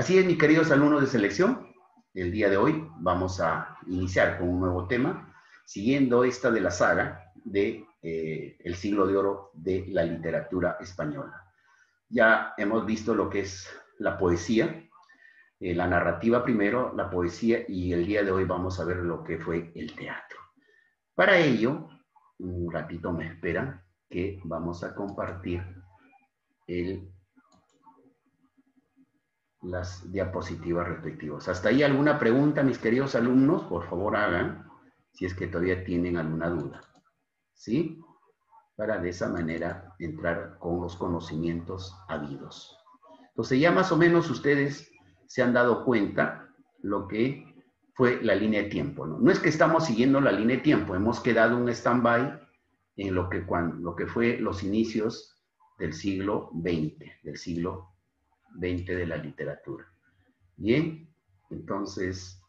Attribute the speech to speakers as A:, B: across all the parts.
A: Así es, mis queridos alumnos de selección, el día de hoy vamos a iniciar con un nuevo tema, siguiendo esta de la saga de el siglo de oro de la literatura española. Ya hemos visto lo que es la poesía, la narrativa primero, la poesía, y el día de hoy vamos a ver lo que fue el teatro. Para ello, un ratito me esperan que vamos a compartir las diapositivas respectivas. ¿Hasta ahí alguna pregunta, mis queridos alumnos? Por favor hagan, si es que todavía tienen alguna duda. ¿Sí? Para de esa manera entrar con los conocimientos habidos. Entonces ya más o menos ustedes se han dado cuenta lo que fue la línea de tiempo, ¿no? No es que estamos siguiendo la línea de tiempo, hemos quedado un stand-by en lo que fue los inicios del siglo XX, de la literatura. Bien, entonces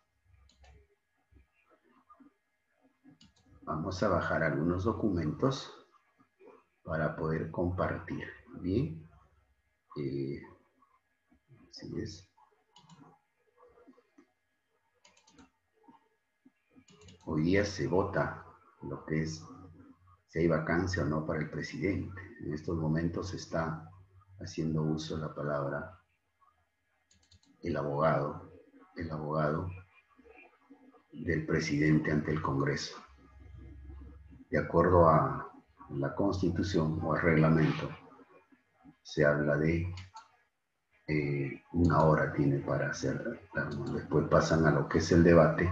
A: vamos a bajar algunos documentos para poder compartir. Bien, así es. Hoy día se vota lo que es si hay vacancia o no para el presidente. En estos momentos se está haciendo uso de la palabra el abogado del presidente ante el Congreso. De acuerdo a la Constitución o al reglamento, se habla de una hora tiene para hacer. Después pasan a lo que es el debate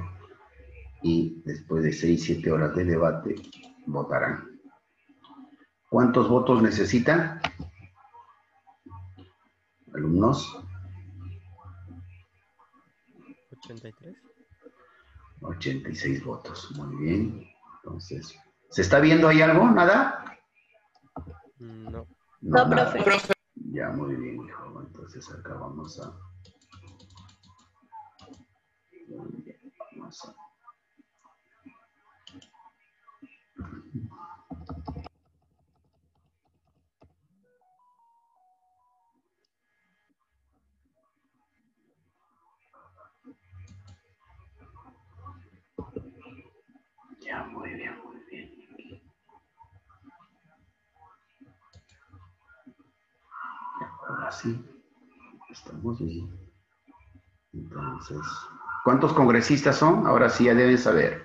A: y después de 6-7 horas de debate votarán. ¿Cuántos votos necesitan, alumnos?
B: 83.
A: 86 votos, muy bien. Entonces, ¿se está viendo ahí algo? ¿Nada?
B: No.
A: No, nada.
C: Profe.
A: Ya, muy bien, hijo. Entonces acá vamos a... Muy bien, vamos a... Ya, muy bien, muy bien. Ahora sí, estamos bien. Entonces, ¿cuántos congresistas son? Ahora sí ya deben saber.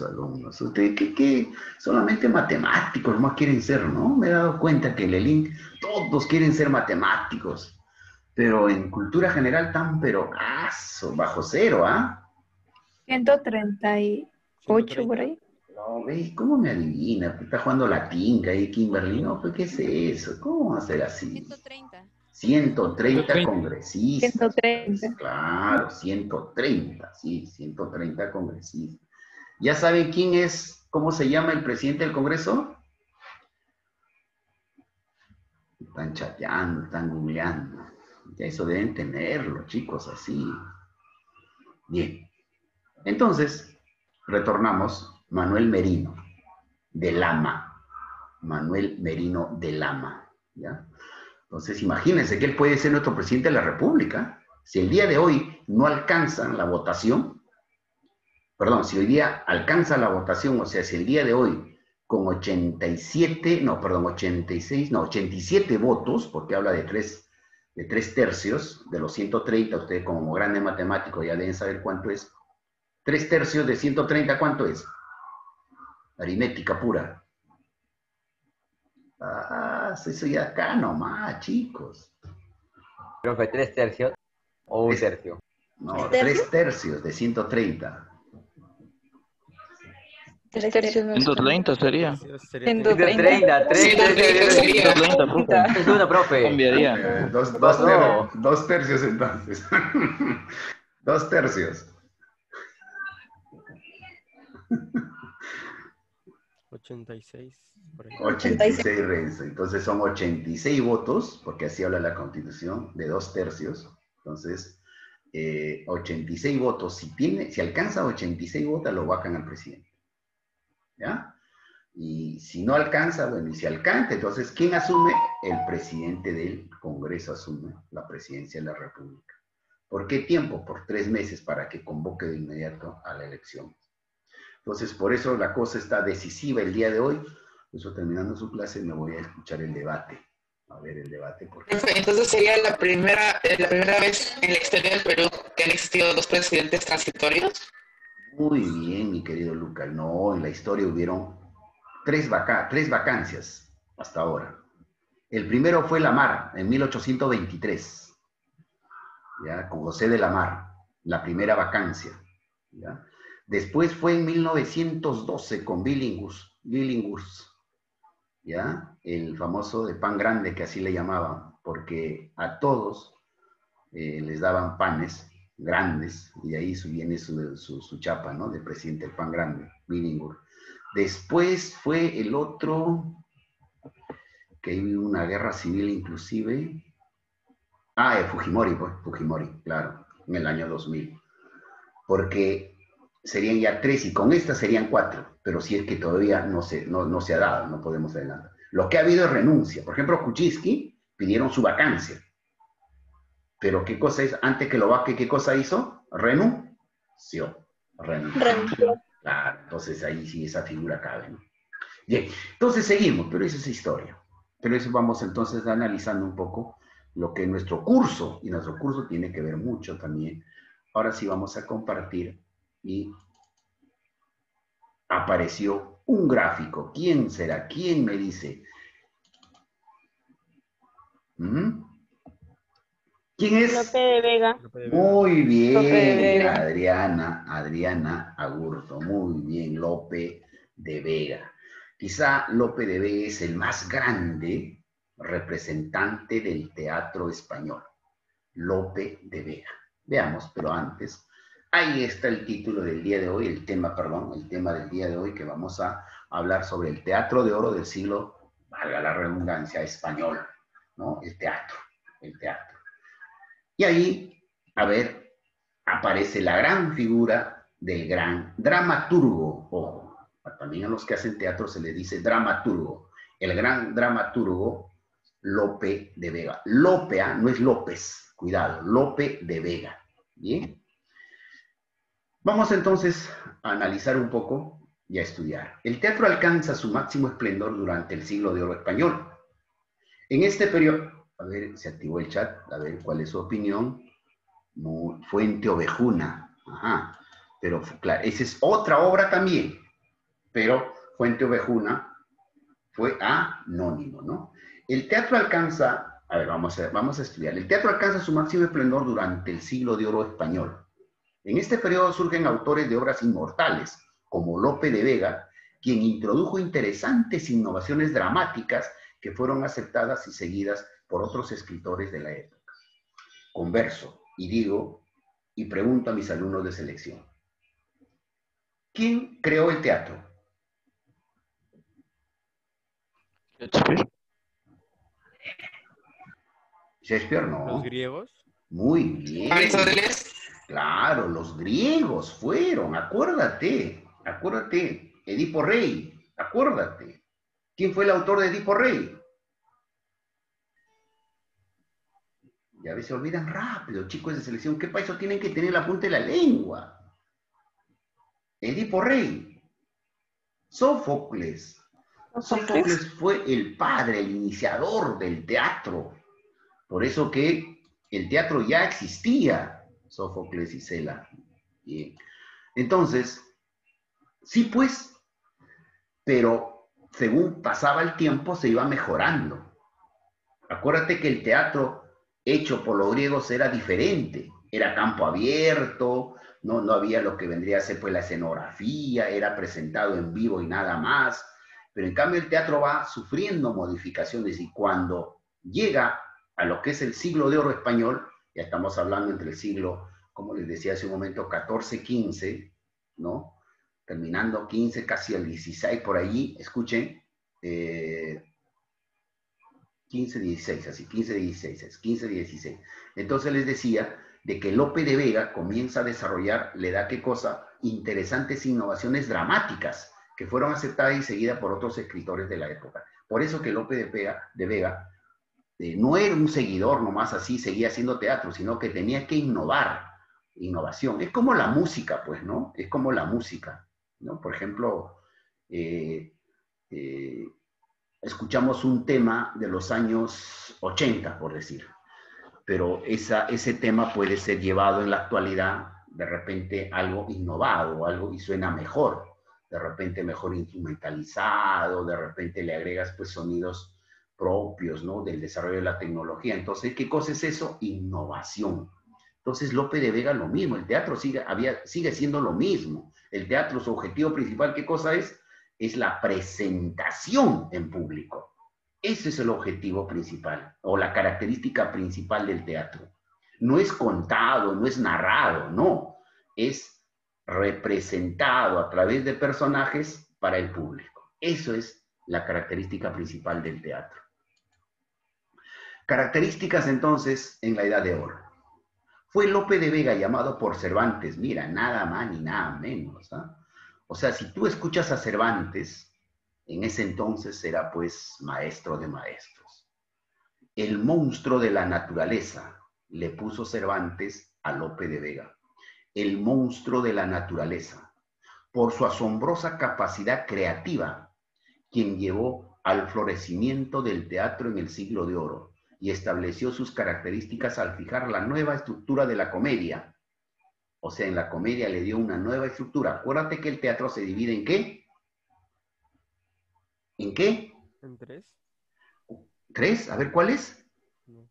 A: Alumnos, ustedes ¿qué? Solamente matemáticos más quieren ser, ¿no? Me he dado cuenta que en el link todos quieren ser matemáticos, pero en cultura general están, pero bajo cero, ¿ah?
C: 138 por ahí.
A: No, ¿ves? ¿Cómo me adivina? Está jugando la tinga ahí, Kimberly. No, pues, ¿qué es eso? ¿Cómo va a ser así?
D: 130.
A: 130 congresistas.
C: 130.
A: Pues, claro, 130, sí, 130 congresistas. ¿Ya saben quién es, cómo se llama el presidente del Congreso? Están chateando, están googleando. Ya eso deben tenerlo, chicos, así. Bien. Entonces, retornamos. Manuel Merino, de Lama. Manuel Merino de Lama. ¿Ya? Entonces, imagínense que él puede ser nuestro presidente de la República. Si el día de hoy no alcanzan la votación, perdón, si hoy día alcanza la votación, o sea, si el día de hoy con 87 votos, porque habla de tres tercios de los 130, ustedes como grandes matemáticos ya deben saber cuánto es. 3 tercios de 130, ¿cuánto es? Aritmética pura. Eso ya acá nomás, chicos.
E: Profe, 3 tercios o un tercio.
A: No, 3 tercios de 130.
C: 3 tercios no es
F: 130 sería.
E: 130, 3 tercios.
F: 130, profe.
E: Es uno, profe.
F: Cambiaría.
A: Dos tercios entonces. 2 tercios.
B: 86. Por ahí.
A: 86 Renzo. Entonces son 86 votos, porque así habla la Constitución, de 2 tercios. Entonces, 86 votos. Si alcanza 86 votos, lo vacan al presidente. ¿Ya? Y si no alcanza, bueno, y si alcanza, entonces, ¿quién asume? El presidente del Congreso asume la presidencia de la República. ¿Por qué tiempo? Por 3 meses para que convoque de inmediato a la elección. Entonces, por eso la cosa está decisiva el día de hoy. Por eso, terminando su clase, me voy a escuchar el debate. A ver el debate. Porque...
D: Entonces sería la primera vez en la historia del Perú que han existido 2 presidentes transitorios.
A: Muy bien, mi querido Luca. No, en la historia hubieron 3 vacancias hasta ahora. El primero fue Lamar, en 1823, ¿ya? Con José de Lamar, la primera vacancia, ¿ya? Después fue en 1912 con Billinghurst, ¿ya? El famoso de pan grande, que así le llamaban, porque a todos les daban panes grandes, y de ahí viene su chapa, ¿no? De presidente del pan grande, Billinghurst. Después fue el otro, que hubo una guerra civil inclusive. Fujimori, pues, Fujimori, claro, en el año 2000. Porque serían ya 3 y con esta serían 4, pero si es que todavía no se ha dado, no podemos adelantar. Lo que ha habido es renuncia. Por ejemplo, Kuczynski pidieron su vacancia. Pero ¿qué cosa es? Antes que lo vaque, ¿qué cosa hizo? Renunció. Claro, entonces ahí sí esa figura cabe, ¿no? Bien, entonces seguimos, pero esa es historia. Pero eso vamos entonces analizando un poco lo que nuestro curso, y nuestro curso tiene que ver mucho también. Ahora sí vamos a compartir y apareció un gráfico. ¿Quién será? ¿Quién me dice? ¿Quién es?
C: Lope de Vega.
A: Muy bien,
C: Lope de Vega.
A: Adriana Agurto, muy bien, Lope de Vega. Quizá Lope de Vega es el más grande representante del teatro español. Lope de Vega. Veamos, pero antes, ahí está el título del día de hoy, el tema del día de hoy, que vamos a hablar sobre el teatro de oro del siglo, valga la redundancia, español, ¿no? El teatro. Y ahí, a ver, aparece la gran figura del gran dramaturgo. Ojo, también a los que hacen teatro se les dice dramaturgo. El gran dramaturgo Lope de Vega. Lope, no es López, cuidado, Lope de Vega. Bien. Vamos entonces a analizar un poco y a estudiar. El teatro alcanza su máximo esplendor durante el siglo de oro español. En este periodo, a ver, se activó el chat, a ver cuál es su opinión. Fuente Ovejuna, ajá, pero claro, esa es otra obra también, pero Fuente Ovejuna fue anónimo, ¿no? El teatro alcanza, a ver, vamos a estudiar. El teatro alcanza su máximo esplendor durante el siglo de oro español. En este periodo surgen autores de obras inmortales, como Lope de Vega, quien introdujo interesantes innovaciones dramáticas que fueron aceptadas y seguidas por otros escritores de la época. Converso y digo, y pregunto a mis alumnos de selección, ¿quién creó el teatro?
F: Shakespeare.
A: Shakespeare, no.
B: ¿Los griegos?
A: Muy bien.
D: ¿Aristóteles?
A: Claro, los griegos fueron, acuérdate, Edipo Rey, acuérdate. ¿Quién fue el autor de Edipo Rey? Ya ves, se olvidan rápido, chicos de selección. ¿Qué país tienen que tener la punta de la lengua? Edipo Rey. Sófocles. Sófocles fue el padre, el iniciador del teatro. Por eso que el teatro ya existía, Sófocles y Cela. Bien. Entonces, sí pues, pero según pasaba el tiempo se iba mejorando. Acuérdate que el teatro hecho por los griegos era diferente, era campo abierto, no había lo que vendría a ser pues la escenografía, era presentado en vivo y nada más, pero en cambio el teatro va sufriendo modificaciones y cuando llega a lo que es el siglo de oro español, ya estamos hablando entre el siglo, como les decía hace un momento, 14-15, ¿no? Terminando 15, casi el 16 por allí, escuchen, 15-16, así, 15-16. Entonces les decía de que Lope de Vega comienza a desarrollar, le da qué cosa, interesantes innovaciones dramáticas que fueron aceptadas y seguidas por otros escritores de la época. Por eso que Lope de Vega no era un seguidor nomás así, seguía haciendo teatro, sino que tenía que innovar, innovación. Es como la música, pues, ¿no? Es como la música, ¿no? Por ejemplo, escuchamos un tema de los años 80, por decir, pero ese tema puede ser llevado en la actualidad, de repente algo innovado, algo y suena mejor, de repente mejor instrumentalizado, de repente le agregas pues sonidos propios, ¿no? Del desarrollo de la tecnología. Entonces, ¿qué cosa es eso? Innovación. Entonces, Lope de Vega lo mismo, el teatro sigue siendo lo mismo. El teatro, su objetivo principal, ¿qué cosa es? Es la presentación en público. Ese es el objetivo principal, o la característica principal del teatro. No es contado, no es narrado, no. Es representado a través de personajes para el público. Eso es la característica principal del teatro. Características entonces en la Edad de Oro. Fue Lope de Vega llamado por Cervantes, mira, nada más ni nada menos, ¿ah? O sea, si tú escuchas a Cervantes, en ese entonces era pues maestro de maestros. El monstruo de la naturaleza le puso Cervantes a Lope de Vega. El monstruo de la naturaleza, por su asombrosa capacidad creativa, quien llevó al florecimiento del teatro en el siglo de oro y estableció sus características al fijar la nueva estructura de la comedia. O sea, en la comedia le dio una nueva estructura. Acuérdate que el teatro se divide ¿en qué? ¿En qué?
B: ¿En 3?
A: ¿Tres? A ver, ¿cuál es?
B: No.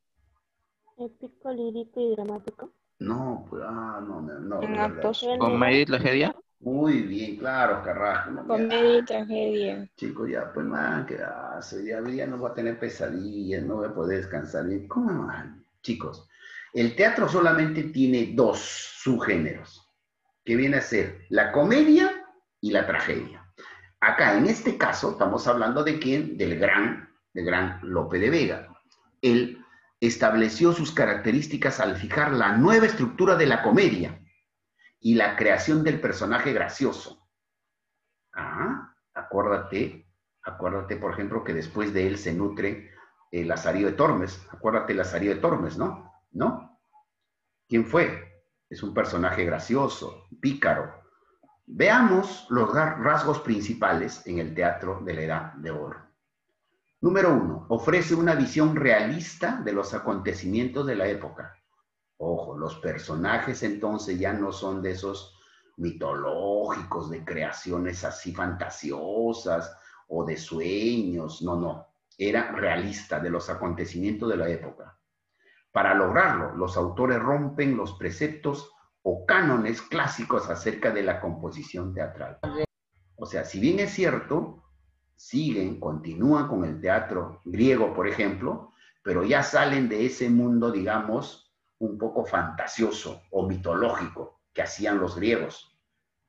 G: Épico, lírico y dramático.
A: No, pues, no.
C: En actos.
F: ¿Comedia y tragedia?
A: Muy bien, claro, Carrasco. No,
C: Comedia y tragedia.
A: chicos, ya, pues, man, quedarse. Ya no voy a tener pesadillas, no voy a poder descansar bien. ¿Cómo, man? Chicos, el teatro solamente tiene dos subgéneros, que viene a ser la comedia y la tragedia. Acá, en este caso, estamos hablando de quién, del gran Lope de Vega. Él estableció sus características al fijar la nueva estructura de la comedia y la creación del personaje gracioso. Acuérdate, por ejemplo, que después de él se nutre Lazarillo de Tormes. Acuérdate Lazarillo de Tormes, ¿no? ¿No? ¿Quién fue? Es un personaje gracioso, pícaro. Veamos los rasgos principales en el teatro de la Edad de Oro. Número 1, ofrece una visión realista de los acontecimientos de la época. Ojo, los personajes entonces ya no son de esos mitológicos, de creaciones así fantasiosas o de sueños. No. Era realista de los acontecimientos de la época. Para lograrlo, los autores rompen los preceptos o cánones clásicos acerca de la composición teatral. O sea, si bien es cierto, continúan con el teatro griego, por ejemplo, pero ya salen de ese mundo, digamos, un poco fantasioso o mitológico que hacían los griegos.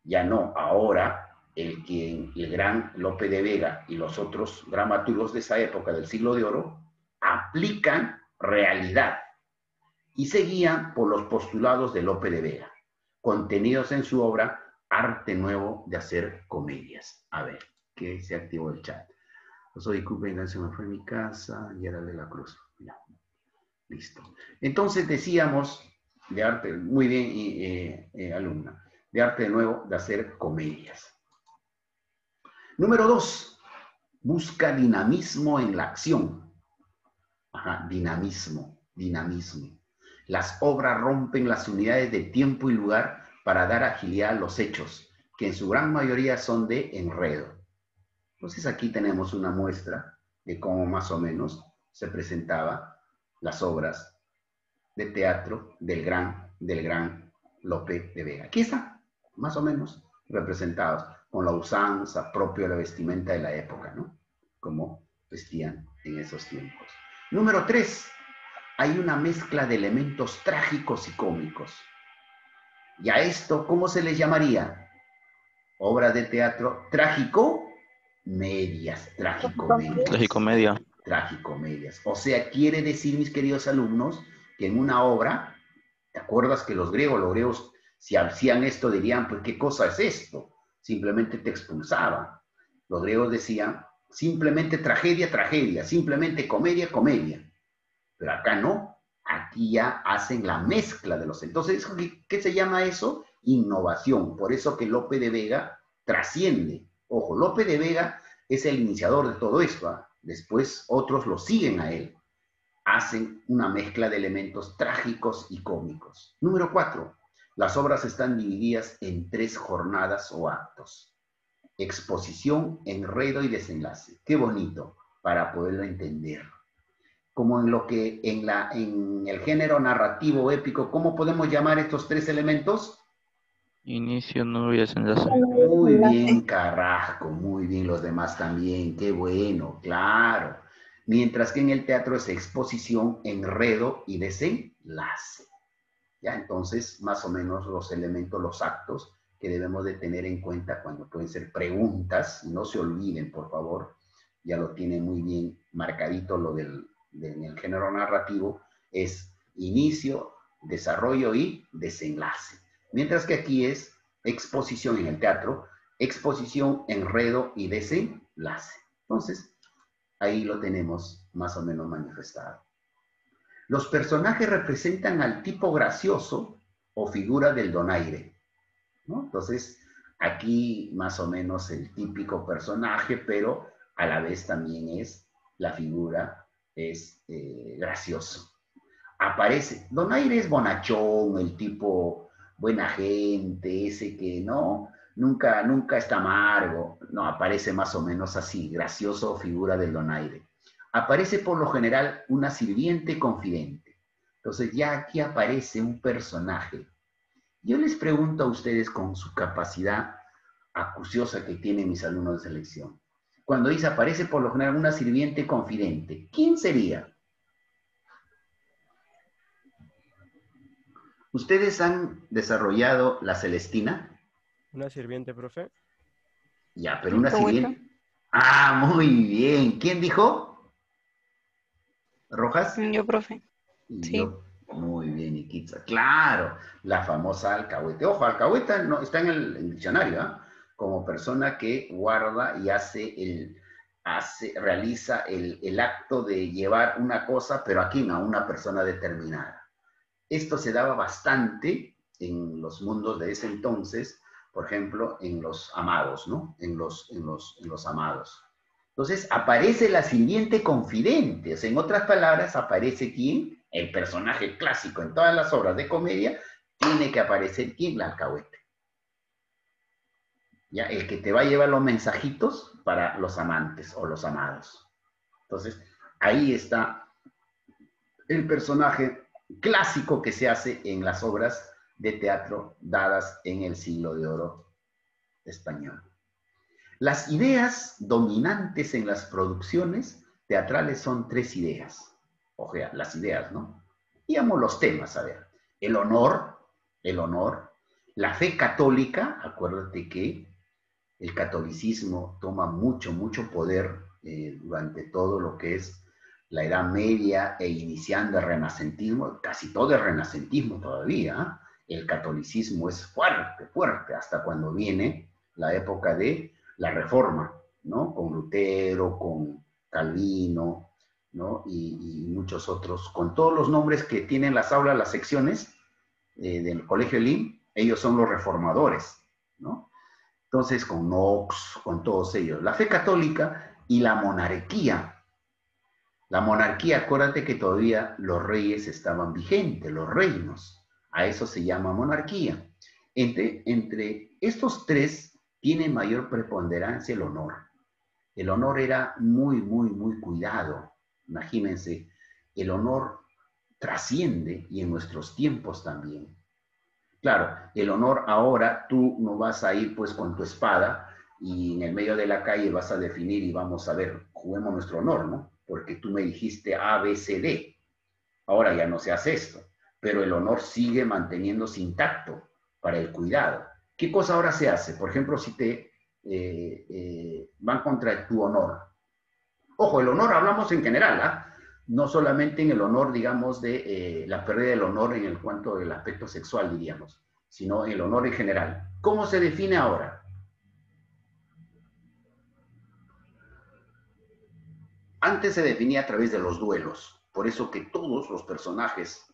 A: Ya no, ahora el gran Lope de Vega y los otros dramaturgos de esa época del siglo de oro aplican realidad y se guían por los postulados de Lope de Vega, contenidos en su obra Arte Nuevo de Hacer Comedias. A ver, que se activó el chat. Soy disculpen, se me fue mi casa y era de la Cruz. Ya. Listo. Entonces decíamos, de arte, muy bien, alumna, de Arte Nuevo de Hacer Comedias. Número 2, busca dinamismo en la acción. Dinamismo. Las obras rompen las unidades de tiempo y lugar para dar agilidad a los hechos, que en su gran mayoría son de enredo. Entonces aquí tenemos una muestra de cómo más o menos se presentaban las obras de teatro del gran Lope de Vega. Aquí está, más o menos, representados con la usanza propia de la vestimenta de la época, ¿no? Como vestían en esos tiempos. Número 3, hay una mezcla de elementos trágicos y cómicos. Y a esto, ¿cómo se les llamaría? Obras de teatro tragicomedias. Tragicomedias. O sea, quiere decir, mis queridos alumnos, que en una obra, ¿te acuerdas que los griegos, si hacían esto, dirían, pues, ¿qué cosa es esto? Simplemente te expulsaban. Los griegos decían simplemente tragedia, tragedia, simplemente comedia, comedia. Pero acá no, aquí ya hacen la mezcla de los... Entonces, ¿qué se llama eso? Innovación. Por eso que Lope de Vega trasciende. Ojo, Lope de Vega es el iniciador de todo esto, ¿ah? Después otros lo siguen a él. Hacen una mezcla de elementos trágicos y cómicos. Número 4. Las obras están divididas en 3 jornadas o actos. Exposición, enredo y desenlace. Qué bonito para poderlo entender. Como en lo que en el género narrativo épico, ¿cómo podemos llamar estos 3 elementos?
F: Inicio, nudo y desenlace.
A: Muy bien, Carrasco, muy bien, los demás también, qué bueno, claro. Mientras que en el teatro es exposición, enredo y desenlace. Ya, entonces, más o menos los elementos, los actos que debemos de tener en cuenta cuando pueden ser preguntas, no se olviden, por favor, ya lo tienen muy bien marcadito lo en el género narrativo, es inicio, desarrollo y desenlace. Mientras que aquí es exposición en el teatro, exposición, enredo y desenlace. Entonces, ahí lo tenemos más o menos manifestado. Los personajes representan al tipo gracioso o figura del donaire, ¿no? Entonces, aquí más o menos el típico personaje, pero a la vez también es la figura, es gracioso. Aparece, donaire es bonachón, el tipo buena gente, ese que no, nunca está amargo, no, aparece más o menos así, gracioso figura del donaire. Aparece por lo general una sirviente confidente. Entonces ya aquí aparece un personaje. Yo les pregunto a ustedes con su capacidad acuciosa que tienen mis alumnos de selección. Cuando dice aparece por lo general una sirviente confidente, ¿quién sería? ¿Ustedes han desarrollado la Celestina?
B: ¿Una sirviente, profe?
A: Ya, pero una sirviente... Ah, muy bien. ¿Quién dijo? ¿Rojas?
C: Yo, profe.
A: Y
C: Sí.
A: yo, muy bien, Iquitza. Claro, la famosa alcahuete. Ojo, alcahueta no, está en el diccionario, ¿eh? Como persona que guarda y realiza el acto de llevar una cosa, pero aquí no, a una persona determinada. Esto se daba bastante en los mundos de ese entonces, por ejemplo, en los amados, ¿no? En los amados. Entonces, aparece la sirviente confidente. O sea, en otras palabras, aparece ¿quién? El personaje clásico en todas las obras de comedia, tiene que aparecer ¿quién? La alcahuete. Ya, el que te va a llevar los mensajitos para los amantes o los amados. Entonces, ahí está el personaje clásico que se hace en las obras de teatro dadas en el siglo de oro español. Las ideas dominantes en las producciones teatrales son 3 ideas. O sea, las ideas, ¿no? Digamos los temas, a ver. El honor, la fe católica, acuérdate que el catolicismo toma mucho poder durante todo lo que es la Edad Media e iniciando el renacentismo, casi todo el renacentismo todavía. El catolicismo es fuerte, hasta cuando viene la época de la Reforma, ¿no? Con Lutero, con Calvino, ¿no? Y muchos otros, con todos los nombres que tienen las aulas, las secciones del Colegio Lim, ellos son los reformadores, ¿no? Entonces, con Knox, con todos ellos. La fe católica y la monarquía. La monarquía, acuérdate que todavía los reyes estaban vigentes, los reinos. A eso se llama monarquía. Entre estos 3 tiene mayor preponderancia el honor. El honor era muy cuidado. Imagínense, el honor trasciende y en nuestros tiempos también. Claro, el honor ahora tú no vas a ir pues con tu espada y en el medio de la calle vas a definir y vamos a ver, juguemos nuestro honor, ¿no? Porque tú me dijiste A, B, C, D. Ahora ya no se hace esto, pero el honor sigue manteniéndose intacto para el cuidado. ¿Qué cosa ahora se hace? Por ejemplo, si te van contra tu honor. Ojo, el honor hablamos en general, ¿ah? No solamente en el honor, digamos, de la pérdida del honor en el cuanto del aspecto sexual, diríamos, sino en el honor en general. ¿Cómo se define ahora? Antes se definía a través de los duelos. Por eso que todos los personajes,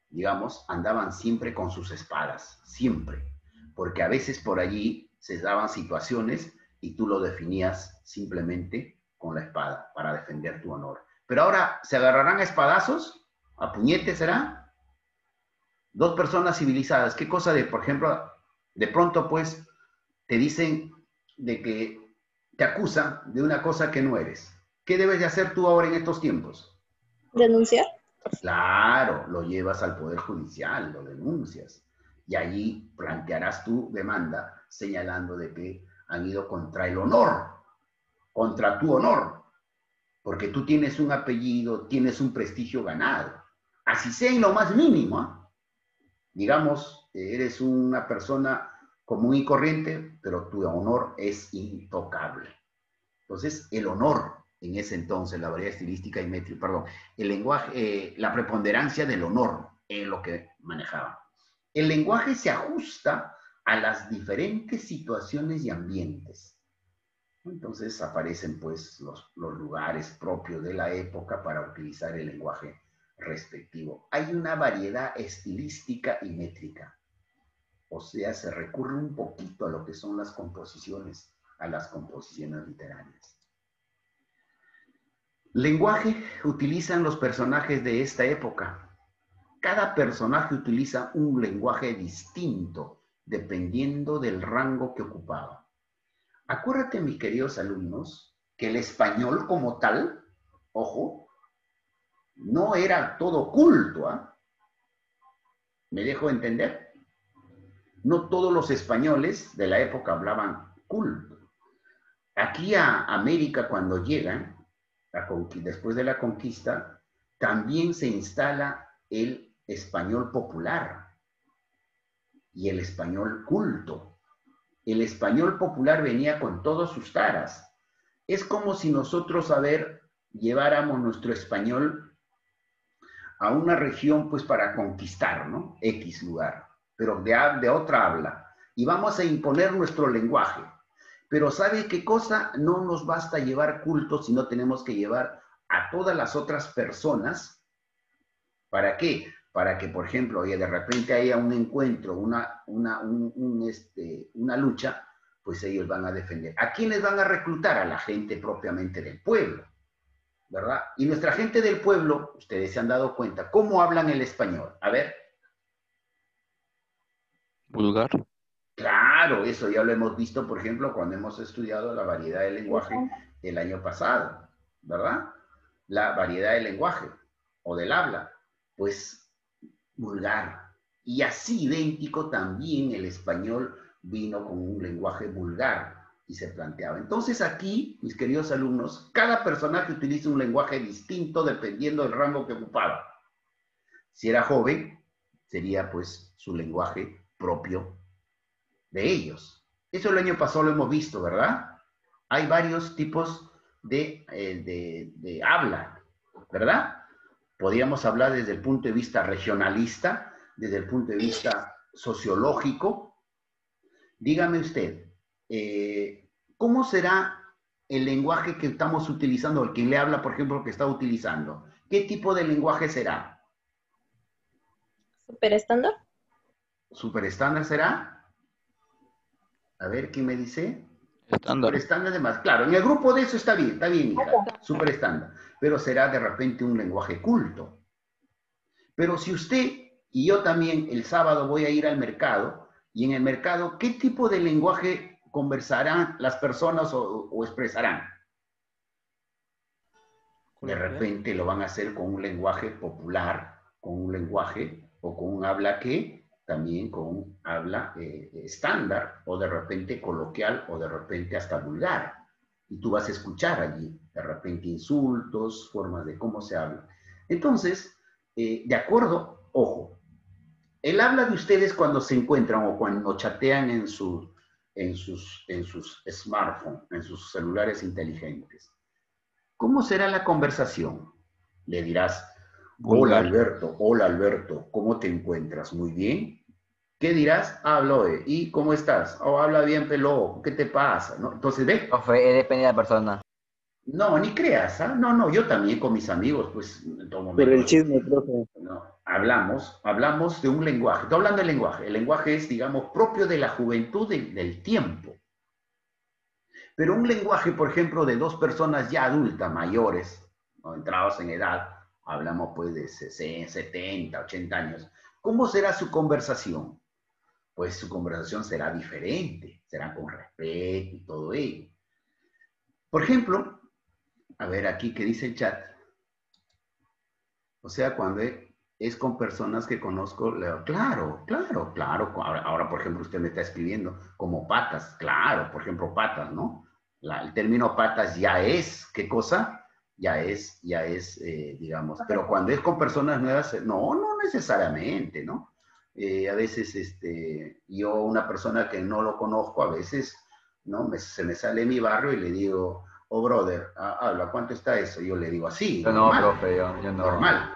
A: digamos, andaban siempre con sus espadas. Siempre. Porque a veces por allí se daban situaciones y tú lo definías simplemente con la espada para defender tu honor. Pero ahora, ¿se agarrarán a espadazos? ¿A puñetes será? Dos personas civilizadas. ¿Qué cosa de, por ejemplo, de pronto pues te dicen de que te acusan de una cosa que no eres? ¿Qué debes de hacer tú ahora en estos tiempos?
C: ¿Denunciar?
A: Claro, lo llevas al Poder Judicial, lo denuncias. Y allí plantearás tu demanda señalando de que han ido contra el honor, contra tu honor, porque tú tienes un apellido, tienes un prestigio ganado, así sea en lo más mínimo, ¿eh? Digamos, eres una persona común y corriente, pero tu honor es intocable. Entonces, el honor en ese entonces, la variedad estilística y métrica, perdón, el lenguaje, la preponderancia del honor es lo que manejaba. El lenguaje se ajusta a las diferentes situaciones y ambientes. Entonces aparecen pues los lugares propios de la época para utilizar el lenguaje respectivo. Hay una variedad estilística y métrica. O sea, se recurre un poquito a lo que son las composiciones, a las composiciones literarias. Lenguaje utilizan los personajes de esta época. Cada personaje utiliza un lenguaje distinto, dependiendo del rango que ocupaba. Acuérdate, mis queridos alumnos, que el español como tal, ojo, no era todo culto, ¿eh? ¿Me dejo entender? No todos los españoles de la época hablaban culto. Aquí a América, cuando llegan, después de la conquista, también se instala el español popular y el español culto. El español popular venía con todas sus taras. Es como si nosotros, lleváramos nuestro español a una región, pues, para conquistar, ¿no? X lugar, pero de otra habla. Y vamos a imponer nuestro lenguaje. Pero ¿sabe qué cosa? No nos basta llevar culto, sino tenemos que llevar a todas las otras personas. ¿Para qué? Para que, por ejemplo, de repente haya un encuentro, una lucha, pues ellos van a defender. ¿A quiénes van a reclutar? A la gente propiamente del pueblo, ¿verdad? Y nuestra gente del pueblo, ustedes se han dado cuenta, ¿cómo hablan el español? A ver.
F: Vulgar.
A: Claro, eso ya lo hemos visto, por ejemplo, cuando hemos estudiado la variedad del lenguaje el año pasado, ¿verdad? La variedad del lenguaje o del habla, pues vulgar. Y así idéntico también el español vino con un lenguaje vulgar y se planteaba. Entonces aquí, mis queridos alumnos, cada personaje utiliza un lenguaje distinto dependiendo del rango que ocupaba. Si era joven, sería pues su lenguaje propio de ellos. Eso el año pasado lo hemos visto, ¿verdad? Hay varios tipos de habla, ¿verdad? Podríamos hablar desde el punto de vista regionalista, desde el punto de vista sociológico. Dígame usted, ¿cómo será el lenguaje que estamos utilizando, el que le habla, por ejemplo, que está utilizando? ¿Qué tipo de lenguaje será?
C: ¿Superestándar?
A: ¿Superestándar será? A ver, ¿quién me dice?
F: Estándar.
A: Superestándar de más. Claro, en el grupo de eso está bien, hija. Superestándar. Pero será de repente un lenguaje culto. Pero si usted y yo también el sábado voy a ir al mercado, y en el mercado, ¿qué tipo de lenguaje conversarán las personas o expresarán? De repente lo van a hacer con un lenguaje popular, con un lenguaje o con un habla que también con un habla estándar, o de repente coloquial, o de repente hasta vulgar. Y tú vas a escuchar allí, de repente insultos, formas de cómo se habla. Entonces, de acuerdo, ojo, el habla de ustedes cuando se encuentran o cuando chatean en sus smartphones, en sus celulares inteligentes. ¿Cómo será la conversación? Le dirás, hola Alberto, ¿cómo te encuentras? Muy bien. ¿Qué dirás? Hablo, ¿y cómo estás? Oh, habla bien, pelo, ¿qué te pasa? ¿No? Entonces, ve.
E: Profe, depende de la persona.
A: No, ni creas, ¿ah? No, no, yo también con mis amigos, pues en todo
H: Por el
A: momento.
H: chisme, profe.
A: No, hablamos de un lenguaje. Estoy hablando del lenguaje. El lenguaje es, digamos, propio de la juventud del tiempo. Pero un lenguaje, por ejemplo, de dos personas ya adultas, mayores, o entrados en edad, hablamos pues de 60, 70, 80 años, ¿cómo será su conversación? Pues su conversación será diferente, será con respeto y todo ello. Por ejemplo, a ver aquí qué dice el chat. O sea, cuando es con personas que conozco, leo, claro, claro, claro. Ahora, por ejemplo, usted me está escribiendo como patas, claro, por ejemplo, patas, ¿no? El término patas ya es, ¿qué cosa? Digamos, pero cuando es con personas nuevas, no, no necesariamente, ¿no? A veces, yo, una persona que no lo conozco, a veces, ¿no? Se me sale mi barrio y le digo, oh, brother, habla, ¿cuánto está eso? Yo le digo así,
E: Yo no,
A: normal,
E: profe, yo no.
A: normal,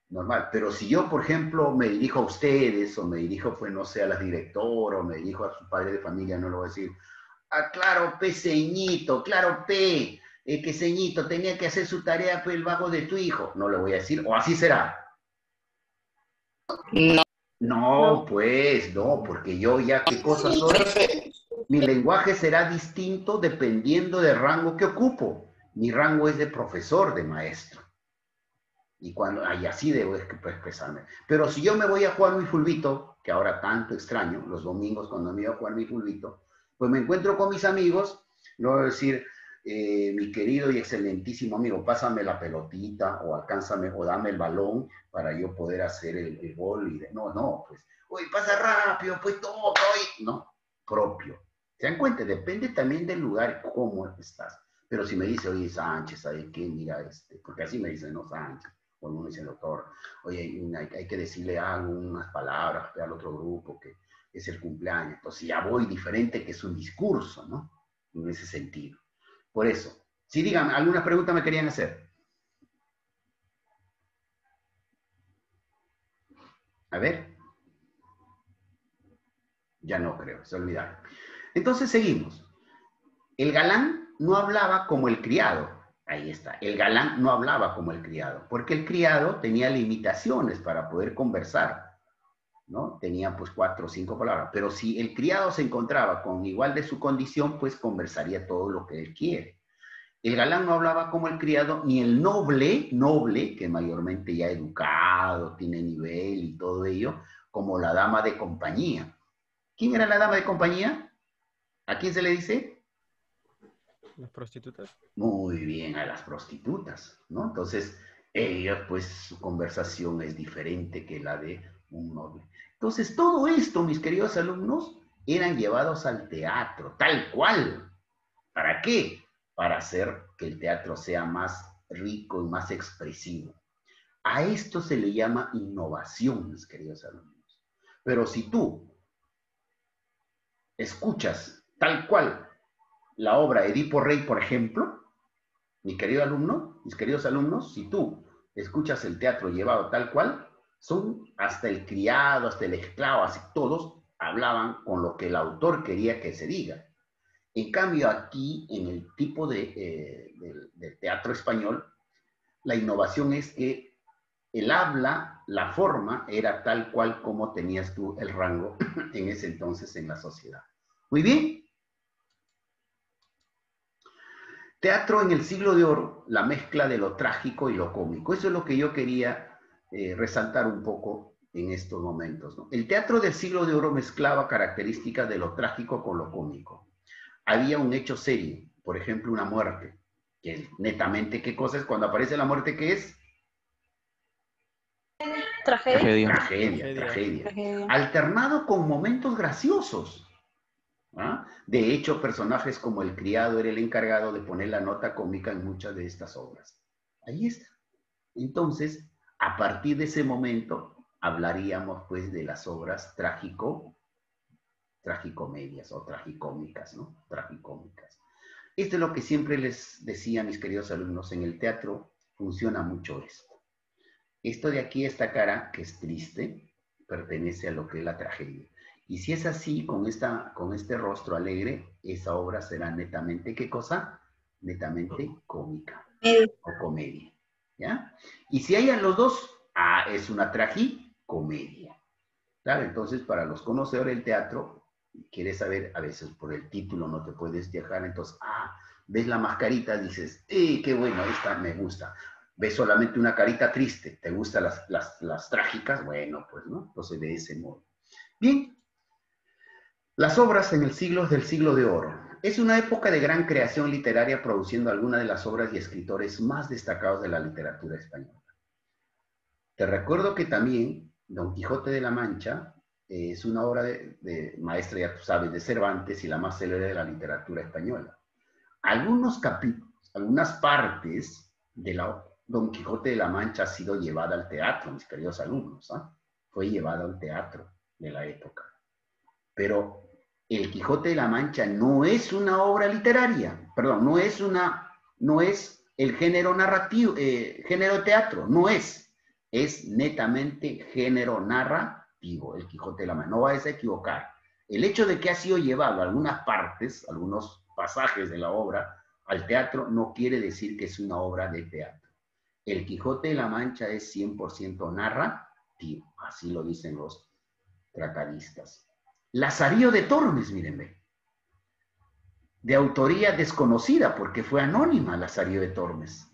A: normal. Pero si yo, por ejemplo, me dirijo a ustedes, o me dirijo, pues, no sé, a las directoras, o me dirijo a su padre de familia, no le voy a decir, ah, claro, pe, ceñito, claro, pe, que ceñito, tenía que hacer su tarea, pues, el vago de tu hijo. No le voy a decir, o así será.
D: No,
A: No, pues, no, porque yo ya, ¿qué cosa soy?
D: profe.
A: Mi lenguaje será distinto dependiendo del rango que ocupo. Mi rango es de profesor, de maestro. Y así debo expresarme. Pero si yo me voy a jugar mi fulbito, que ahora tanto extraño, los domingos cuando me voy a jugar mi fulbito, pues me encuentro con mis amigos, no voy a decir, mi querido y excelentísimo amigo, pásame la pelotita, o alcánzame, o dame el balón para yo poder hacer el gol. No, no, pues, oye, pasa rápido, pues todo, no, propio. ¿Se dan cuenta? Depende también del lugar, cómo estás. Pero si me dice, oye, Sánchez, ¿sabes qué? Mira, porque así me dicen, no, Sánchez. Cuando uno dice, doctor, oye, hay que decirle algo, unas palabras al otro grupo, que es el cumpleaños. Entonces ya voy diferente, que es un discurso, ¿no? En ese sentido. Por eso. Sí, díganme, ¿alguna pregunta me querían hacer? A ver. Ya no creo, se olvidaron. Entonces seguimos. El galán no hablaba como el criado. Ahí está. El galán no hablaba como el criado, porque el criado tenía limitaciones para poder conversar, ¿no? Tenía pues 4 o 5 palabras. Pero si el criado se encontraba con igual de su condición, pues conversaría todo lo que él quiere. El galán no hablaba como el criado, ni el noble, que mayormente ya educado, tiene nivel y todo ello, como la dama de compañía. ¿Quién era la dama de compañía? ¿A quién se le dice?
B: ¿Las prostitutas?
A: Muy bien, a las prostitutas, ¿no? Entonces, ellas, pues, su conversación es diferente que la de un noble. Entonces, todo esto, mis queridos alumnos, eran llevados al teatro, tal cual. ¿Para qué? Para hacer que el teatro sea más rico y más expresivo. A esto se le llama innovación, mis queridos alumnos. Pero si tú escuchas tal cual la obra Edipo Rey, por ejemplo, mi querido alumno, mis queridos alumnos, si tú escuchas el teatro llevado tal cual, son hasta el criado, hasta el esclavo, así todos hablaban con lo que el autor quería que se diga. En cambio, aquí, en el tipo de teatro español, la innovación es que el habla, la forma, era tal cual como tenías tú el rango en ese entonces en la sociedad. Muy bien. Teatro en el siglo de oro, la mezcla de lo trágico y lo cómico. Eso es lo que yo quería resaltar un poco en estos momentos, ¿no? El teatro del siglo de oro mezclaba características de lo trágico con lo cómico. Había un hecho serio, por ejemplo, una muerte, que netamente, ¿qué cosa es? Cuando aparece la muerte, ¿qué es?
C: Tragedia.
A: Tragedia. Alternado con momentos graciosos. ¿Ah? De hecho, personajes como el criado era el encargado de poner la nota cómica en muchas de estas obras. Ahí está. Entonces, a partir de ese momento, hablaríamos pues de las obras tragicomedias o tragicómicas, ¿no? Tragicómicas. Esto es lo que siempre les decía a mis queridos alumnos, en el teatro funciona mucho esto. Esto de aquí, esta cara, que es triste, pertenece a lo que es la tragedia. Y si es así, con este rostro alegre, esa obra será netamente, ¿qué cosa? netamente cómica
C: Medio.
A: o comedia, ¿ya? Y si hay en los dos, es una tragicomedia. Claro, entonces para los conocedores del teatro, quieres saber, a veces por el título no te puedes viajar, entonces, ves la mascarita, dices, qué bueno, esta me gusta. Ves solamente una carita triste, ¿te gustan las trágicas? Bueno, pues, ¿no? Entonces, de ese modo. Bien, las obras en el siglo del siglo de oro. Es una época de gran creación literaria, produciendo algunas de las obras y escritores más destacados de la literatura española. Te recuerdo que también Don Quijote de la Mancha es una obra de maestra, ya tú sabes, de Cervantes y la más célebre de la literatura española. Algunos capítulos, algunas partes de Don Quijote de la Mancha ha sido llevada al teatro, mis queridos alumnos, fue llevada al teatro de la época. Pero el Quijote de la Mancha no es una obra literaria, perdón, no es el género narrativo, género teatro, no es netamente género narrativo, el Quijote de la Mancha, no vayas a equivocar. El hecho de que ha sido llevado algunas partes, algunos pasajes de la obra al teatro, no quiere decir que es una obra de teatro. El Quijote de la Mancha es 100% narrativo, así lo dicen los tratadistas. Lazarillo de Tormes, mírenme, de autoría desconocida porque fue anónima Lazarillo de Tormes.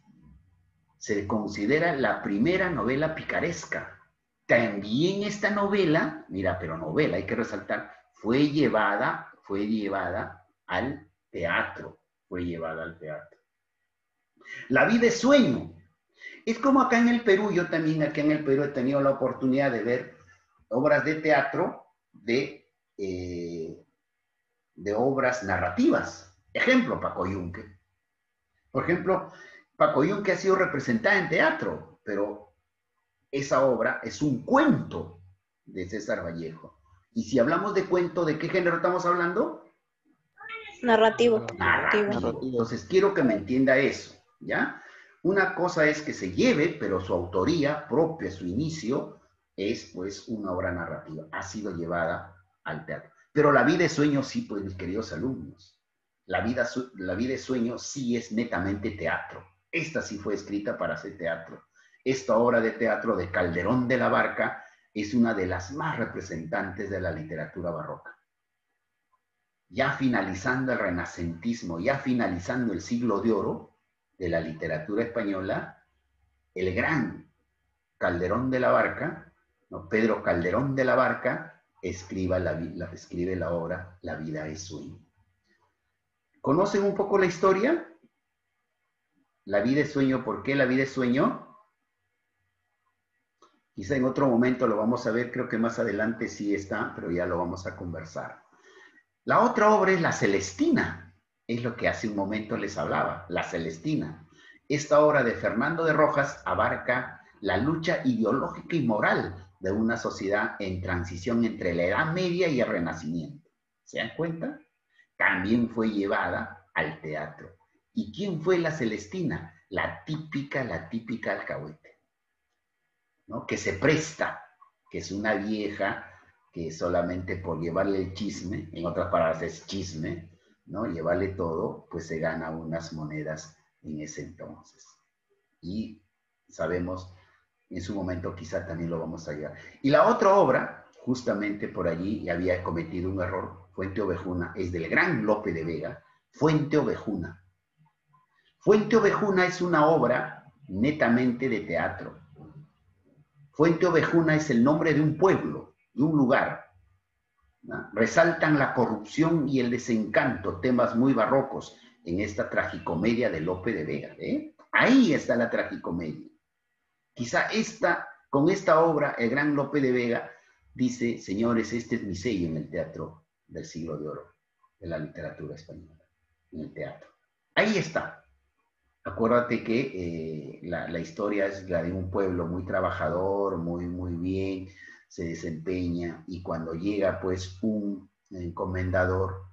A: Se considera la primera novela picaresca. También esta novela, mira, pero novela, hay que resaltar, fue llevada al teatro, La vida es sueño. Es como acá en el Perú, yo también acá en el Perú he tenido la oportunidad de ver obras de teatro de obras narrativas. Ejemplo, Paco Yunque. Por ejemplo, Paco Yunque ha sido representada en teatro, pero esa obra es un cuento de César Vallejo. Y si hablamos de cuento, ¿de qué género estamos hablando?
C: Narrativo.
A: Narrativo. Entonces, quiero que me entienda eso, ¿ya? Una cosa es que se lleve, pero su autoría propia, su inicio, es pues una obra narrativa. Ha sido llevada al teatro. Pero La vida es sueño sí, pues, mis queridos alumnos. La vida es sueño sí es netamente teatro. Esta sí fue escrita para hacer teatro. Esta obra de teatro de Calderón de la Barca es una de las más representantes de la literatura barroca. Ya finalizando el renacentismo, ya finalizando el siglo de oro de la literatura española, el gran Calderón de la Barca, ¿no? Pedro Calderón de la Barca, escribe la obra La vida es sueño. ¿Conocen un poco la historia? La vida es sueño, ¿por qué la vida es sueño? Quizá en otro momento lo vamos a ver, creo que más adelante sí está, pero ya lo vamos a conversar. La otra obra es La Celestina, es lo que hace un momento les hablaba, La Celestina. Esta obra de Fernando de Rojas abarca la lucha ideológica y moral de una sociedad en transición entre la Edad Media y el Renacimiento. ¿Se dan cuenta? También fue llevada al teatro. ¿Y quién fue la Celestina? La típica alcahuete, ¿no? Que se presta, que es una vieja que solamente por llevarle el chisme, en otras palabras es chisme, ¿no? Llevarle todo, pues se gana unas monedas en ese entonces. Y sabemos, en su momento quizá también lo vamos a llevar. Y la otra obra, justamente por allí, había cometido un error, Fuente Ovejuna, es del gran Lope de Vega, Fuente Ovejuna. Fuente Ovejuna es una obra netamente de teatro. Fuente Ovejuna es el nombre de un pueblo, de un lugar, ¿no? Resaltan la corrupción y el desencanto, temas muy barrocos en esta tragicomedia de Lope de Vega. Ahí está la tragicomedia. Quizá con esta obra, el gran Lope de Vega dice, señores, este es mi sello en el teatro del siglo de oro, de la literatura española, en el teatro. Ahí está. Acuérdate que la historia es la de un pueblo muy trabajador, muy bien, se desempeña, y cuando llega pues un encomendador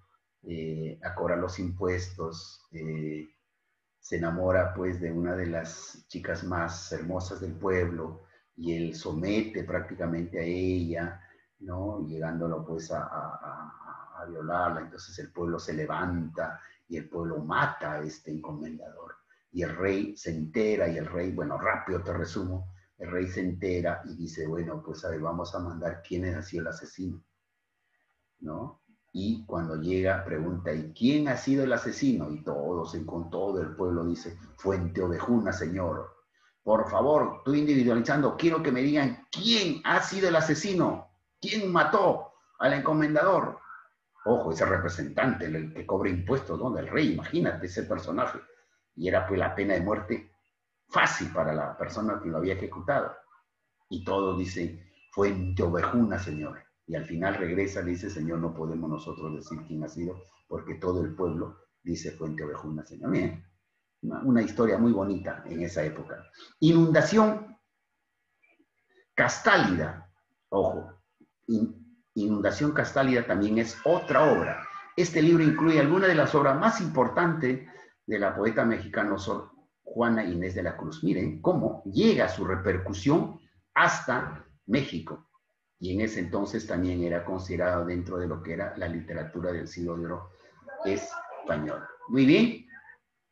A: a cobrar los impuestos, se enamora pues de una de las chicas más hermosas del pueblo, y él somete prácticamente a ella, ¿no? Llegándolo pues a violarla. Entonces el pueblo se levanta y el pueblo mata a este encomendador. Y el rey se entera, y el rey, bueno, rápido te resumo, el rey se entera y dice, bueno, pues a ver, vamos a mandar quién es así el asesino, ¿no? Y cuando llega, pregunta, ¿y quién ha sido el asesino? Y todos, con todo el pueblo dice, Fuente Ovejuna, señor. Por favor, estoy individualizando, quiero que me digan quién ha sido el asesino, quién mató al encomendador. Ojo, ese representante, el que cobra impuestos, ¿no? Del rey, imagínate ese personaje. Y era pues la pena de muerte fácil para la persona que lo había ejecutado. Y todos dicen, Fuente Ovejuna, señor. Y al final regresa, le dice, señor, no podemos nosotros decir quién ha sido, porque todo el pueblo dice Fuente Ovejuna, señor. Bien, una historia muy bonita en esa época. Inundación Castálida, ojo, Inundación Castálida también es otra obra. Este libro incluye algunas de las obras más importantes de la poeta mexicana Sor Juana Inés de la Cruz. Miren cómo llega su repercusión hasta México. Y en ese entonces también era considerado dentro de lo que era la literatura del siglo de oro español. Muy bien.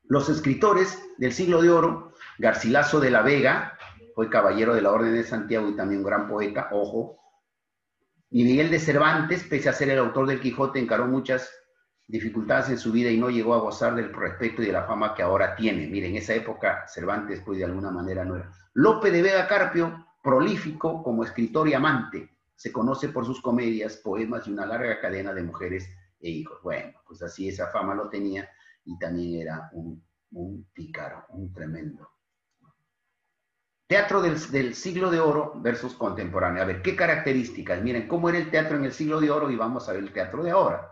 A: Los escritores del siglo de oro, Garcilaso de la Vega, fue caballero de la Orden de Santiago y también un gran poeta, ojo. Y Miguel de Cervantes, pese a ser el autor del Quijote, encaró muchas dificultades en su vida y no llegó a gozar del respeto y de la fama que ahora tiene. Miren, en esa época Cervantes, pues de alguna manera no era. Lope de Vega Carpio, prolífico como escritor y amante, se conoce por sus comedias, poemas y una larga cadena de mujeres e hijos. Bueno, pues así esa fama lo tenía y también era un pícaro, un tremendo. Teatro del siglo de oro versus contemporáneo. A ver, ¿qué características? Miren, ¿cómo era el teatro en el siglo de oro? Y vamos a ver el teatro de ahora.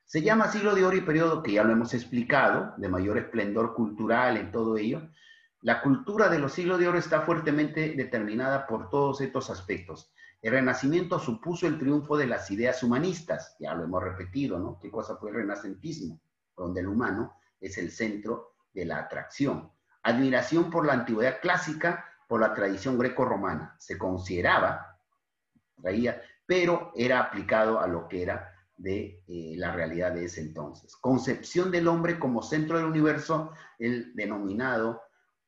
A: Se llama siglo de oro y periodo que ya lo hemos explicado, de mayor esplendor cultural en todo ello. La cultura de los siglos de oro está fuertemente determinada por todos estos aspectos. El Renacimiento supuso el triunfo de las ideas humanistas, ya lo hemos repetido, ¿no? ¿Qué cosa fue el renacentismo? Donde el humano es el centro de la atracción. Admiración por la antigüedad clásica, por la tradición greco-romana. Se consideraba, pero era aplicado a lo que era de la realidad de ese entonces. Concepción del hombre como centro del universo, el denominado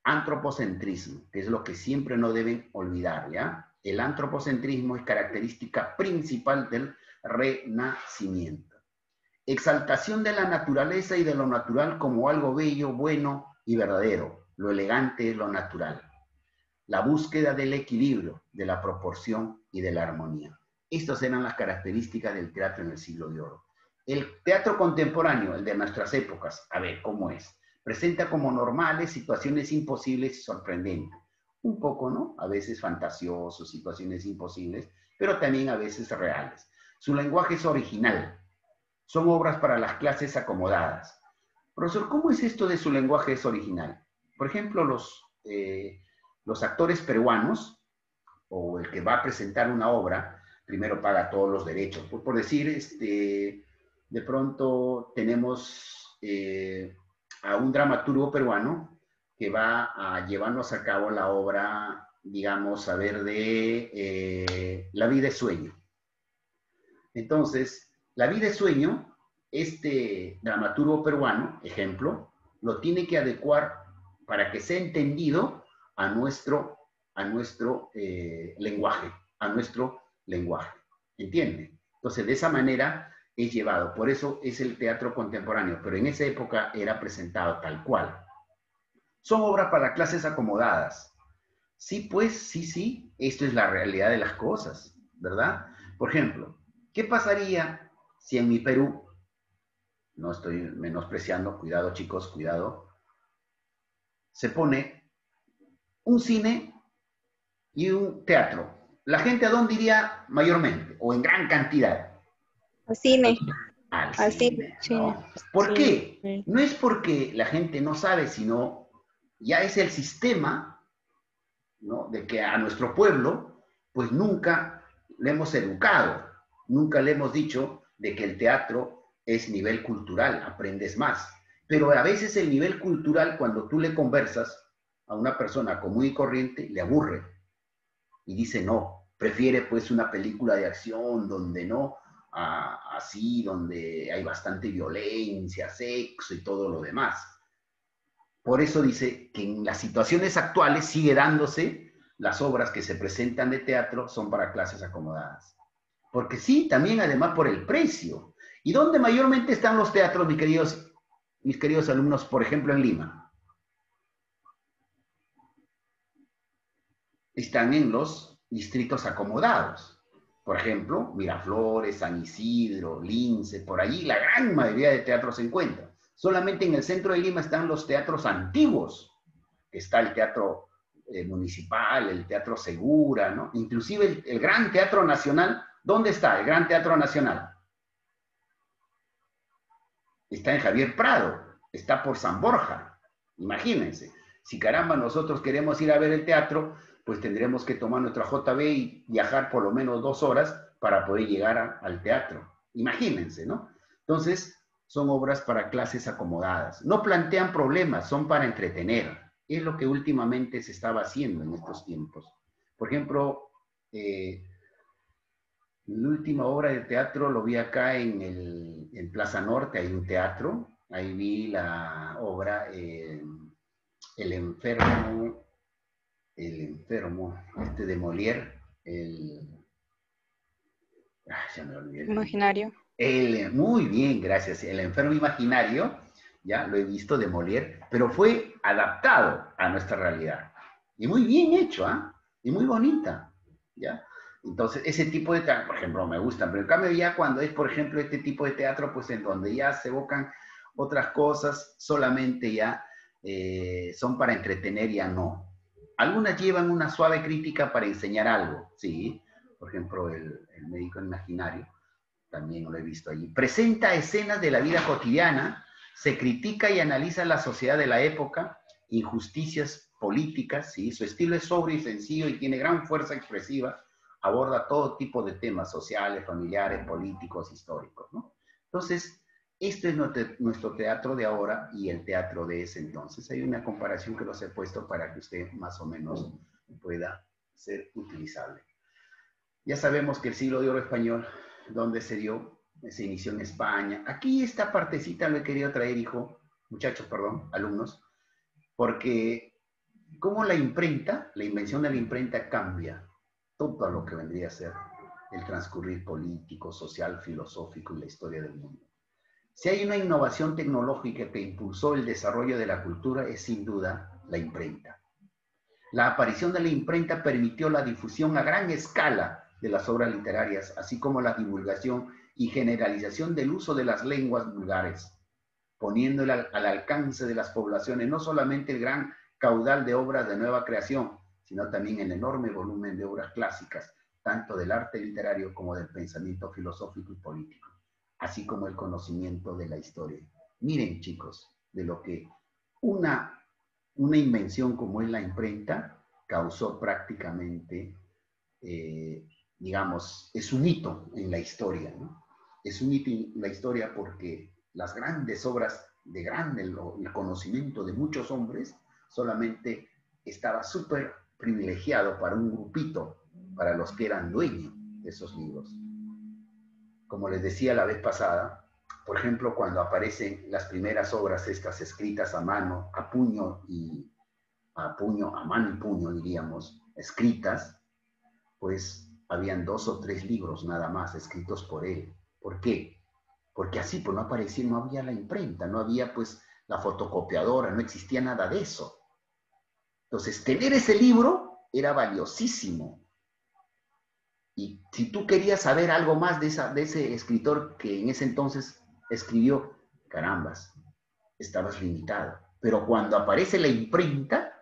A: antropocentrismo, que es lo que siempre no deben olvidar, ¿ya? El antropocentrismo es característica principal del Renacimiento. Exaltación de la naturaleza y de lo natural como algo bello, bueno y verdadero. Lo elegante es lo natural. La búsqueda del equilibrio, de la proporción y de la armonía. Estas eran las características del teatro en el siglo de oro. El teatro contemporáneo, el de nuestras épocas, a ver, ¿cómo es? Presenta como normales situaciones imposibles y sorprendentes. Un poco, ¿no? A veces fantasiosos, situaciones imposibles, pero también a veces reales. Su lenguaje es original. Son obras para las clases acomodadas. Profesor, ¿cómo es esto de su lenguaje es original? Por ejemplo, los actores peruanos, o el que va a presentar una obra, primero paga todos los derechos. Por decir, de pronto tenemos a un dramaturgo peruano que va a llevarnos a cabo la obra, digamos, a ver, de La vida es sueño. Entonces, La vida es sueño, este dramaturgo peruano, ejemplo, lo tiene que adecuar para que sea entendido a nuestro lenguaje, ¿entiende? Entonces, de esa manera es llevado. Por eso es el teatro contemporáneo, pero en esa época era presentado tal cual. Son obras para clases acomodadas. Sí, pues, sí, esto es la realidad de las cosas, ¿verdad? Por ejemplo, ¿qué pasaría si en mi Perú, no estoy menospreciando, cuidado chicos, cuidado, se pone un cine y un teatro? ¿La gente a dónde iría mayormente o en gran cantidad?
C: Al cine.
A: Al cine, ¿no? ¿Por qué? No es porque la gente no sabe, sino ya es el sistema, ¿no? De que a nuestro pueblo, pues nunca le hemos educado, nunca le hemos dicho de que el teatro es nivel cultural, aprendes más. Pero a veces el nivel cultural, cuando tú le conversas a una persona común y corriente, le aburre. Y dice, no, prefiere pues una película de acción donde no así, donde hay bastante violencia, sexo y todo lo demás. Por eso dice que en las situaciones actuales sigue dándose, las obras que se presentan de teatro son para clases acomodadas. Porque sí, también además por el precio. ¿Y dónde mayormente están los teatros, mis queridos alumnos, por ejemplo, en Lima? Están en los distritos acomodados. Por ejemplo, Miraflores, San Isidro, Lince, por allí la gran mayoría de teatros se encuentran. Solamente en el centro de Lima están los teatros antiguos. Está el teatro municipal, el teatro Segura, ¿no? Inclusive el Gran Teatro Nacional. ¿Dónde está el Gran Teatro Nacional? Está en Javier Prado, está por San Borja. Imagínense, si caramba nosotros queremos ir a ver el teatro, pues tendremos que tomar nuestra JB y viajar por lo menos 2 horas para poder llegar al teatro. Imagínense, ¿no? Entonces, son obras para clases acomodadas. No plantean problemas, son para entretener. Es lo que últimamente se estaba haciendo en estos tiempos. Por ejemplo, la última obra de teatro lo vi acá en Plaza Norte, hay un teatro. Ahí vi la obra El enfermo, de Molière, ya me olvidé.
C: Imaginario.
A: Muy bien, gracias. El enfermo imaginario, ya lo he visto de Molière, pero fue adaptado a nuestra realidad. Y muy bien hecho, ¿ah? Y muy bonita, ¿ya? Entonces, ese tipo de teatro, por ejemplo, me gustan, pero en cambio ya cuando es, por ejemplo, este tipo de teatro, pues en donde ya se evocan otras cosas, solamente ya son para entretener, ya no. Algunas llevan una suave crítica para enseñar algo, ¿sí? Por ejemplo, el médico imaginario, también lo he visto allí. Presenta escenas de la vida cotidiana, se critica y analiza la sociedad de la época, injusticias políticas, ¿sí? Su estilo es sobrio y sencillo y tiene gran fuerza expresiva, aborda todo tipo de temas sociales, familiares, políticos, históricos, ¿no? Entonces, esto es nuestro teatro de ahora y el teatro de ese entonces. Hay una comparación que los he puesto para que usted más o menos pueda ser utilizable. Ya sabemos que el siglo de oro español, ¿dónde se dio? Se inició en España. Aquí esta partecita lo he querido traer, muchachos, perdón, alumnos, porque como la imprenta, la invención de la imprenta cambia todo lo que vendría a ser el transcurrir político, social, filosófico y la historia del mundo. Si hay una innovación tecnológica que impulsó el desarrollo de la cultura, es sin duda la imprenta. La aparición de la imprenta permitió la difusión a gran escala de las obras literarias, así como la divulgación y generalización del uso de las lenguas vulgares, poniéndole al alcance de las poblaciones no solamente el gran caudal de obras de nueva creación, sino también el enorme volumen de obras clásicas, tanto del arte literario como del pensamiento filosófico y político, así como el conocimiento de la historia. Miren, chicos, de lo que una invención como es la imprenta causó prácticamente, digamos, es un hito en la historia, ¿no? Es un hito en la historia porque las grandes obras el conocimiento de muchos hombres solamente estaba súper privilegiado para un grupito, para los que eran dueños de esos libros. Como les decía la vez pasada, por ejemplo, cuando aparecen las primeras obras estas escritas a mano, a mano y puño, diríamos, escritas, pues habían 2 o 3 libros nada más escritos por él. ¿Por qué? Porque así pues no aparecía, no había la imprenta, no había pues la fotocopiadora, no existía nada de eso. Entonces, tener ese libro era valiosísimo. Y si tú querías saber algo más de ese escritor que en ese entonces escribió, carambas, estabas limitado. Pero cuando aparece la imprenta,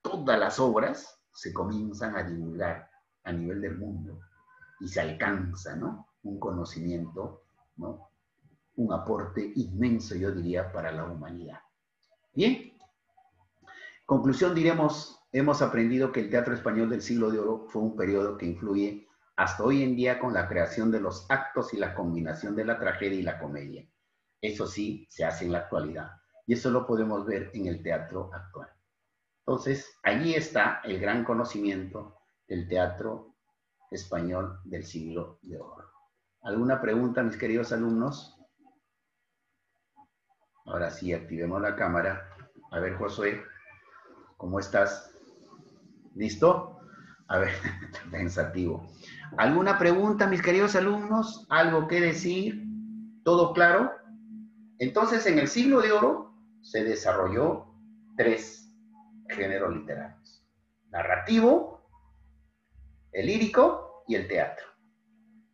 A: todas las obras se comienzan a divulgar a nivel del mundo y se alcanza, ¿no? Un conocimiento, ¿no? Un aporte inmenso, yo diría, para la humanidad. Bien. Conclusión, diremos, hemos aprendido que el teatro español del siglo de oro fue un periodo que influye hasta hoy en día con la creación de los actos y la combinación de la tragedia y la comedia. Eso sí, se hace en la actualidad. Y eso lo podemos ver en el teatro actual. Entonces, allí está el gran conocimiento del teatro español del siglo de oro. ¿Alguna pregunta, mis queridos alumnos? Ahora sí, activemos la cámara. A ver, Josué, ¿cómo estás? ¿Listo? A ver, pensativo. ¿Alguna pregunta, mis queridos alumnos? ¿Algo que decir? ¿Todo claro? Entonces, en el siglo de oro se desarrolló 3 géneros literarios. Narrativo, el lírico y el teatro.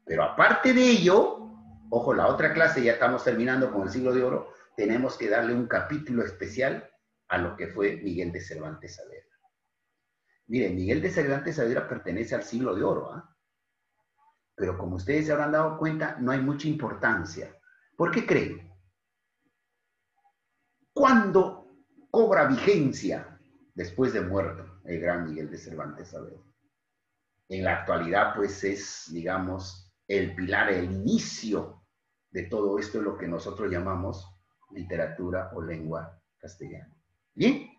A: Pero aparte de ello, ojo, la otra clase, ya estamos terminando con el siglo de oro, tenemos que darle un capítulo especial a lo que fue Miguel de Cervantes Saavedra. Miren, Miguel de Cervantes Saavedra pertenece al siglo de oro, ¿ah? Pero como ustedes se habrán dado cuenta, no hay mucha importancia. ¿Por qué creen? ¿Cuándo cobra vigencia después de muerto el gran Miguel de Cervantes Saavedra? En la actualidad, pues, es, digamos, el pilar, el inicio de todo esto, lo que nosotros llamamos literatura o lengua castellana. ¿Bien?